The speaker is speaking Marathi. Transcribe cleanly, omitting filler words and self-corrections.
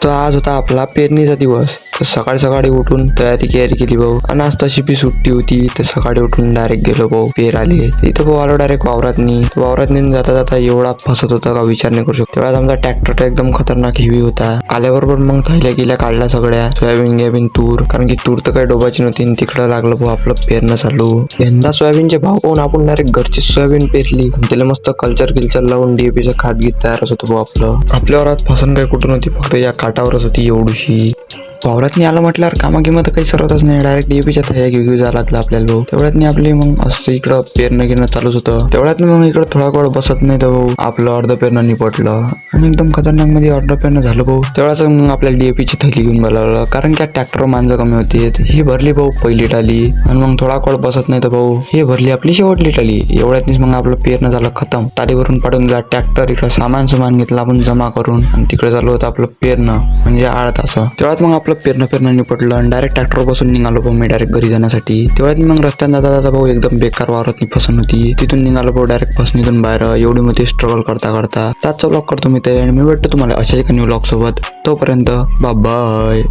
तर आज होता आपला पेरणीचा दिवस. तर सकाळी सकाळी उठून तयारी केली भाऊ. आणि आज तशी बी सुट्टी होती तर सकाळी उठून डायरेक्ट गेलो भाऊ पेराले. इथं भाऊ आलो डायरेक्ट वावरात जाता जाता एवढा फसत होता का विचार नाही करू शकतो. तेवढा आमचा ट्रॅक्टर एकदम खतरनाक हेवी होता. आल्याबरोबर मग थैल्या काढल्या सगळ्या सोयाबीन तूर, कारण की तूर तर काही डोबाची नव्हती. तिकडं लागलं भाऊ आपलं पेरणं चालू. यंदा सोयाबीनचे भाव पाहून आपण डायरेक्ट घरची सोयाबीन पेरली. त्याला मस्त कल्चर लावून डीएपीचं खात गीत तयारच होतं भाऊ आपलं. आपल्या वरात फसन काही कुठून होती, फक्त या काटावरच होती एवढीशी. वावरात आलं म्हटल्यावर कामागिमत काही सरतच नाही. डायरेक्ट डीएपीच्या थैया घेऊ जायला लागलं आपल्याला भाऊ. तेवढ्यात आपली मग असं इकडं पेरणं चालूच होतं. तेवढ्यात मग इकडं थोडा वेळ बसत नाही तर भाऊ आपलं अर्ध पेरणं निपटलं आणि एकदम खतरनाक मध्ये अर्ध पेरणं झालं भाऊ. तेवढाच मग आपल्याला डीएपीची थैली घेऊन बोलावलं, कारण की ट्रॅक्टर माणसं कमी होती. ही भरली भाऊ पहिली टाली आणि मग थोडा वेळ बसत नाही तर भाऊ हे भरली आपली शेवटली टाली. एवढ्यातच मग आपलं पेरणं झालं खतम. टालीवरून पाडून जा ट्रॅक्टर इकडं सामान घेतलं आपण जमा करून आणि तिकडे चालू होतं आपलं पेरणं, म्हणजे 8 तास. तेवढ्यात मग आपलं पेरणं निपटलं आणि डायरेक्ट ट्रॅक्टर बसून निघालो भाऊ मी डायरेक्ट घरी जाण्यासाठी. तेवढ्यात मग रस्त्यात जाता भाऊ एकदम बेकार वावरात फसन होती. तिथून निघालो भाऊ डायरेक्ट फसणीतून बाहेर. एवढी मोठी स्ट्रगल करता त्याचा ब्लॉग करतो मी ते, आणि मी भेटतो तुम्हाला अशाच एका न्यू ब्लॉग सोबत. तोपर्यंत बाय.